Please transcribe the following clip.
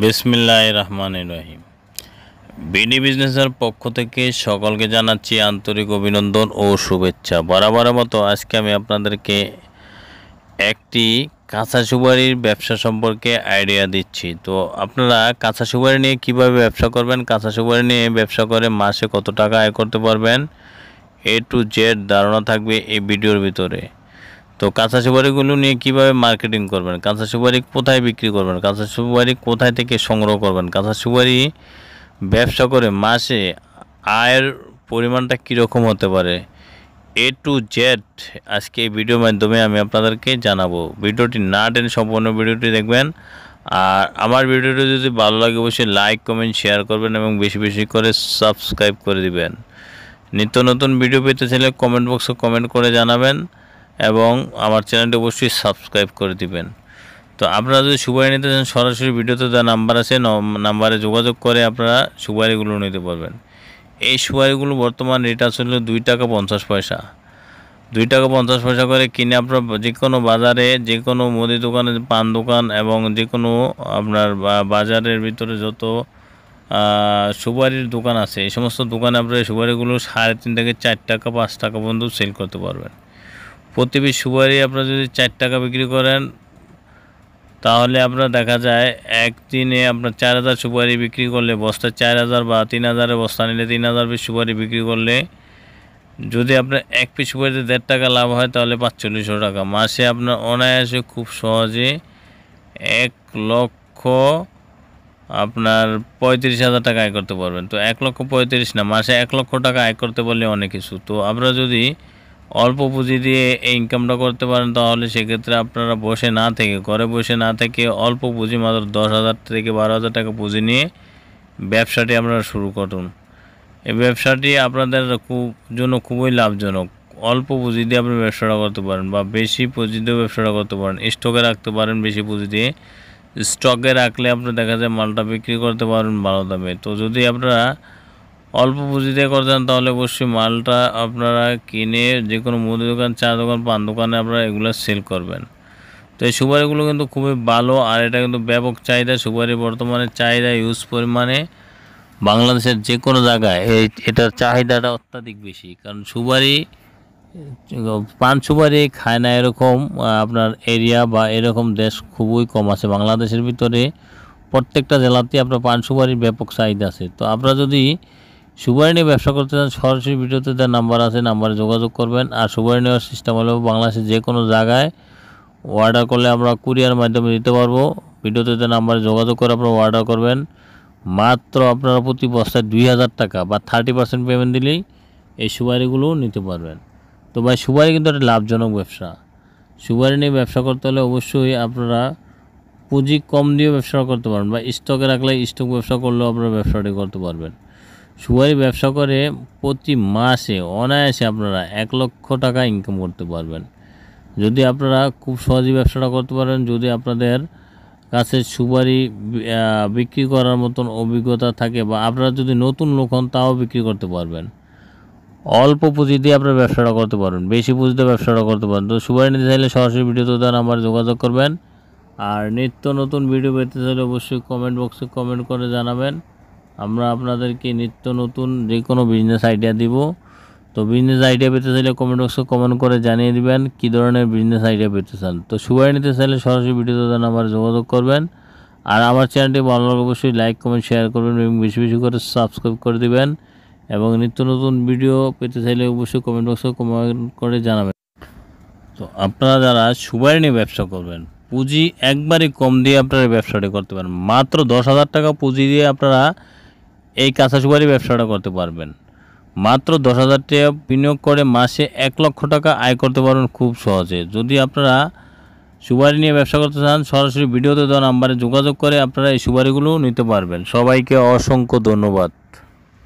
বিসমিল্লাহির রহমানির রহিম। বিডি বিজনেসের পক্ষ থেকে সকলকে জানাচ্ছি আন্তরিক অভিনন্দন ও শুভেচ্ছা। বরাবরের মতো আজকে আমি আপনাদেরকে একটি কাঁচা সুপারির ব্যবসা সম্পর্কে আইডিয়া দিচ্ছি। তো আপনারা কাঁচা সুপারি নিয়ে কীভাবে ব্যবসা করবেন, কাঁচা সুপারি নিয়ে ব্যবসা করে মাসে কত টাকা আয় করতে পারবেন, A to Z ধারণা থাকবে এই ভিডিওর ভিতরে। তো কাঁচা সুপারিগুলো নিয়ে কীভাবে মার্কেটিং করবেন, কাঁচা সুপারি কোথায় বিক্রি করবেন, কাঁচা সুপারি কোথায় থেকে সংগ্রহ করবেন, কাঁচা সুপারি ব্যবসা করে মাসে আয়ের পরিমাণটা কীরকম হতে পারে, A to Z আজকে এই ভিডিওর মাধ্যমে আমি আপনাদেরকে জানাবো। ভিডিওটি না টেনে সম্পূর্ণ ভিডিওটি দেখবেন। আর আমার ভিডিওটি যদি ভালো লাগে অবশ্যই লাইক কমেন্ট শেয়ার করবেন এবং বেশি বেশি করে সাবস্ক্রাইব করে দিবেন। নিত্য নতুন ভিডিও পেতে চাইলে কমেন্ট বক্সে কমেন্ট করে জানাবেন এবং আমার চ্যানেলটি অবশ্যই সাবস্ক্রাইব করে দিবেন। তো আপনারা যদি সুপারি নিতে চান সরাসরি ভিডিওতে যা নাম্বার আছে নাম্বারে যোগাযোগ করে আপনারা সুপারিগুলো নিতে পারবেন। এই সুপারিগুলো বর্তমান রেট আসলে 2 টাকা 50 পয়সা, 2 টাকা 50 পয়সা করে কিনে আপনার যে কোনো বাজারে, যে কোনো মুদি দোকানে, পান দোকান এবং যে কোনো আপনার বাজারের ভিতরে যত সুপারির দোকান আছে এই সমস্ত দোকানে আপনারা এই সুপারিগুলো 3.5 থেকে 4 টাকা 5 টাকা পর্যন্ত সেল করতে পারবেন। প্রতি পিস সুপারি আপনারা যদি 4 টাকা বিক্রি করেন তাহলে আপনার দেখা যায় একদিনে আপনার 4000 সুপারি বিক্রি করলে বস্তা 4000 বা 3000 বস্তা নিলে 3000 পিস সুপারি বিক্রি করলে যদি আপনার এক পিস সুপারিতে 1.5 টাকা লাভ হয় তাহলে 4500 টাকা মাসে আপনার অনায়াসে খুব সহজে 1 লক্ষ আপনার 35,000 টাকা আয় করতে পারবেন। তো 1,35,000 না, মাসে 1 লক্ষ টাকা আয় করতে পারলে অনেক কিছু। তো আপনারা যদি অল্প পুঁজি দিয়ে এই ইনকামটা করতে পারেন তাহলে সেক্ষেত্রে আপনারা বসে না থেকে, ঘরে বসে না থেকে অল্প পুঁজি মাত্র 10,000 থেকে 12,000 টাকা পুঁজি নিয়ে ব্যবসাটি আপনারা শুরু করুন। এই ব্যবসাটি আপনাদের জন্য খুবই লাভজনক। অল্প পুঁজি দিয়ে আপনি ব্যবসাটা করতে পারেন বা বেশি পুঁজি দিয়ে ব্যবসাটা করতে পারেন। স্টকে রাখতে পারেন, বেশি পুঁজি দিয়ে স্টকে রাখলে আপনার দেখা যায় মালটা বিক্রি করতে পারেন ভালো দামে। তো যদি আপনারা অল্প পুঁজি দিয়ে করতেন তাহলে অবশ্যই মালটা আপনারা কিনে যে কোনো মুদি দোকান, চা দোকান, পান দোকানে আপনারা এগুলো সেল করবেন। তো এই সুপারিগুলো কিন্তু খুবই ভালো আর এটা কিন্তু ব্যাপক চাহিদা। সুপারি বর্তমানে চাহিদা ইউজ পরিমাণে বাংলাদেশের যে কোনো জায়গায় এটার চাহিদাটা অত্যাধিক বেশি। কারণ সুপারি, পান সুপারি খায় না এরকম আপনার এরিয়া বা এরকম দেশ খুবই কম আছে। বাংলাদেশের ভিতরে প্রত্যেকটা জেলাতেই আপনার পান সুপারির ব্যাপক চাহিদা আছে। তো আপনারা যদি সুপারি নিয়ে ব্যবসা করতে চান সরাসরি ভিডিওতে তার নাম্বার আছে, নাম্বারে যোগাযোগ করবেন। আর সুপারি নেওয়ার সিস্টেম হলো বাংলাদেশের যে কোনো জায়গায় অর্ডার করলে আমরা কুরিয়ার মাধ্যমে দিতে পারবো। ভিডিওতে তার নাম্বারে যোগাযোগ করে আপনারা অর্ডার করবেন। মাত্র আপনারা প্রতি বস্তায় 2000 টাকা বা 30% পেমেন্ট দিলেই এই সুপারিগুলো নিতে পারবেন। তো ভাই সুপারি কিন্তু একটা লাভজনক ব্যবসা। সুপারি নিয়ে ব্যবসা করতে হলে অবশ্যই আপনারা পুঁজি কম দিয়ে ব্যবসা করতে পারেন বা স্টকে রাখলে স্টক ব্যবসা করলেও আপনারা ব্যবসাটি করতে পারবেন। সুপারি ব্যবসা করে প্রতি মাসে অনায়াসে আপনারা 1 লক্ষ টাকা ইনকাম করতে পারবেন যদি আপনারা খুব সহজেই ব্যবসাটা করতে পারেন। যদি আপনাদের কাছে সুপারি বিক্রি করার মতন অভিজ্ঞতা থাকে বা আপনারা যদি নতুন লোক হন তাও বিক্রি করতে পারবেন। অল্প পুঁজি দিয়ে আপনারা ব্যবসাটা করতে পারবেন, বেশি পুঁজিতে ব্যবসাটা করতে পারেন। তো সুপারি নিতে চাইলে সরাসরি ভিডিওতে তার নাম্বারে যোগাযোগ করবেন। আর নিত্য নতুন ভিডিও পেতে চাইলে অবশ্যই কমেন্ট বক্সে কমেন্ট করে জানাবেন। আমরা আপনাদেরকে নিত্য নতুন যে কোনো বিজনেস আইডিয়া দিব। তো বিজনেস আইডিয়া পেতে চাইলে কমেন্ট বক্সে কমেন্ট করে জানিয়ে দিবেন কী ধরনের বিজনেস আইডিয়া পেতে চান। তো সুপারি নিতে চাইলে সরাসরি ভিডিওতে তার নাম্বারে যোগাযোগ করবেন। আর আমার চ্যানেলটি ভালো লাগলে অবশ্যই লাইক কমেন্ট শেয়ার করবেন এবং বেশি বেশি করে সাবস্ক্রাইব করে দিবেন। এবং নিত্য নতুন ভিডিও পেতে চাইলে অবশ্যই কমেন্ট বক্সে কমেন্ট করে জানাবেন। তো আপনারা যারা সুপারি নিয়ে ব্যবসা করবেন পুঁজি একবারই কম দিয়ে আপনারা ব্যবসাটা করতে পারেন। মাত্র 10,000 টাকা পুঁজি দিয়ে আপনারা এই কাঁচা সুপারি ব্যবসাটা করতে পারবেন। মাত্র 10,000 টাকা বিনিয়োগ করে মাসে 1 লক্ষ টাকা আয় করতে পারবেন খুব সহজে। যদি আপনারা সুপারি নিয়ে ব্যবসা করতে চান সরাসরি ভিডিওতে দেওয়া নাম্বারে যোগাযোগ করে আপনারা এই সুপারিগুলো নিতে পারবেন। সবাইকে অসংখ্য ধন্যবাদ।